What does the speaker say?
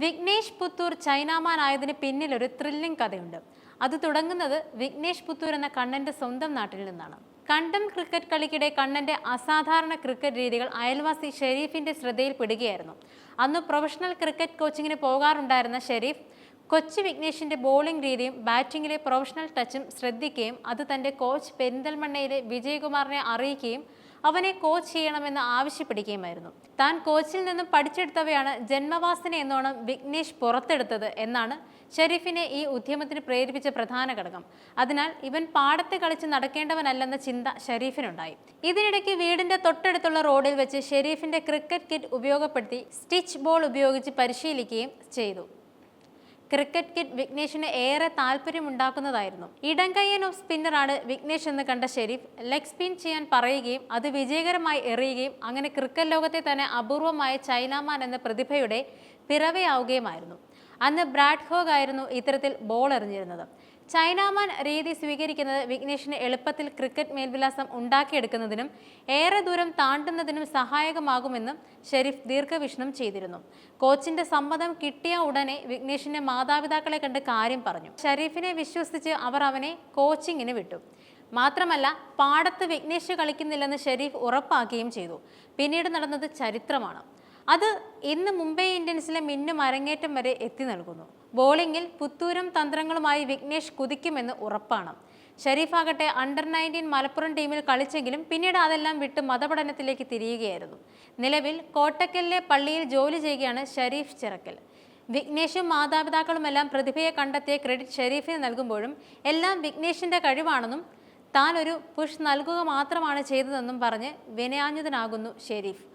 Vignesh Puthur Chinaman ആയതിന് പിന്നിൽ ഒരു ത്രില്ലിംഗ് കഥയുണ്ട്. അത് തുടങ്ങുന്നത് വിഘ്നേഷ് പുത്തൂർ എന്ന കണ്ണന്റെ സ്വന്തം നാട്ടിൽ നിന്നാണ്. കണ്ടം ക്രിക്കറ്റ് കളിക്കിടെ കണ്ണന്റെ അസാധാരണ ക്രിക്കറ്റ് രീതികൾ അയൽവാസി ഷെരീഫിന്റെ ശ്രദ്ധയിൽപ്പെടുകയായിരുന്നു. അന്ന് പ്രൊഫഷണൽ ക്രിക്കറ്റ് കോച്ചിങ്ങിന് പോകാറുണ്ടായിരുന്ന ഷെരീഫ് കൊച്ചി വിഘ്നേഷിന്റെ ബോളിംഗ് രീതിയും ബാറ്റിംഗിലെ പ്രൊഫഷണൽ ടച്ചും ശ്രദ്ധിക്കുകയും അത് തന്റെ കോച്ച് പെരിന്തൽമണ്ണയിലെ വിജയകുമാറിനെ അറിയിക്കുകയും അവനെ കോച്ച് ചെയ്യണമെന്ന് ആവശ്യപ്പെടുകയുമായിരുന്നു. താൻ കോച്ചിൽ നിന്നും പഠിച്ചെടുത്തവയാണ് ജന്മവാസന എന്നോണം വിഘ്നേഷ് പുറത്തെടുത്തത് എന്നാണ് ഷെരീഫിനെ ഈ ഉദ്യമത്തിന് പ്രേരിപ്പിച്ച പ്രധാന ഘടകം. അതിനാൽ ഇവൻ പാടത്ത് കളിച്ച് നടക്കേണ്ടവനല്ലെന്ന ചിന്ത ഷെരീഫിനുണ്ടായി. ഇതിനിടയ്ക്ക് വീടിന്റെ തൊട്ടടുത്തുള്ള റോഡിൽ വെച്ച് ഷെരീഫിന്റെ ക്രിക്കറ്റ് കിറ്റ് ഉപയോഗപ്പെടുത്തി സ്റ്റിച്ച് ബോൾ ഉപയോഗിച്ച് പരിശീലിക്കുകയും ചെയ്തു. ക്രിക്കറ്റ് കിറ്റ് വിഘ്നേഷിന് ഏറെ താല്പര്യമുണ്ടാക്കുന്നതായിരുന്നു. ഇടംകയ്യൻ ഓഫ് സ്പിന്നറാണ് വിഘ്നേഷ് എന്ന് കണ്ട ഷെരീഫ് ലെഗ് സ്പിൻ ചെയ്യാൻ പറയുകയും അത് വിജയകരമായി എറിയുകയും അങ്ങനെ ക്രിക്കറ്റ് ലോകത്തെ തന്നെ അപൂർവമായ ചൈനാമാൻ എന്ന പ്രതിഭയുടെ പിറവിയാവുകയുമായിരുന്നു. അന്ന് ബ്രാഡ് ഹോഗ് ആയിരുന്നു ഇത്തരത്തിൽ ബോൾ എറിഞ്ഞിരുന്നത്. ചൈനാമാൻ രീതി സ്വീകരിക്കുന്നത് വിഘ്നേഷിന് എളുപ്പത്തിൽ ക്രിക്കറ്റ് മേൽവിലാസം ഉണ്ടാക്കിയെടുക്കുന്നതിനും ഏറെ ദൂരം താണ്ടുന്നതിനും സഹായകമാകുമെന്നും ഷെരീഫ് ദീർഘവീക്ഷണം ചെയ്തിരുന്നു. കോച്ചിന്റെ സമ്മതം കിട്ടിയ ഉടനെ വിഘ്നേഷിന്റെ മാതാപിതാക്കളെ കണ്ട് കാര്യം പറഞ്ഞു. ഷെരീഫിനെ വിശ്വസിച്ച് അവർ അവനെ കോച്ചിങ്ങിന് വിട്ടു. മാത്രമല്ല പാടത്ത് വിഘ്നേഷ് കളിക്കുന്നില്ലെന്ന് ഷെരീഫ് ഉറപ്പാക്കുകയും ചെയ്തു. പിന്നീട് നടന്നത് ചരിത്രമാണ്. അത് ഇന്ന് മുംബൈ ഇന്ത്യൻസിലെ മിന്നും അരങ്ങേറ്റം വരെ എത്തി നൽകുന്നു. ബോളിംഗിൽ പുത്തൂരും തന്ത്രങ്ങളുമായി വിഘ്നേഷ് കുതിക്കുമെന്ന് ഉറപ്പാണ്. ഷെരീഫ് ആകട്ടെ അണ്ടർ-19 മലപ്പുറം ടീമിൽ കളിച്ചെങ്കിലും പിന്നീട് അതെല്ലാം വിട്ട് മതപഠനത്തിലേക്ക് തിരിയുകയായിരുന്നു. നിലവിൽ കോട്ടക്കലിലെ പള്ളിയിൽ ജോലി ചെയ്യുകയാണ് ഷെരീഫ് ചിറക്കൽ. വിഘ്നേഷും മാതാപിതാക്കളുമെല്ലാം പ്രതിഭയെ കണ്ടെത്തിയ ക്രെഡിറ്റ് ഷെരീഫിന് നൽകുമ്പോഴും എല്ലാം വിഘ്നേഷിന്റെ കഴിവാണെന്നും താൻ ഒരു പുഷ് നൽകുക മാത്രമാണ് ചെയ്തതെന്നും പറഞ്ഞ് വിനയാന്വിതനാകുന്നു ഷെരീഫ്.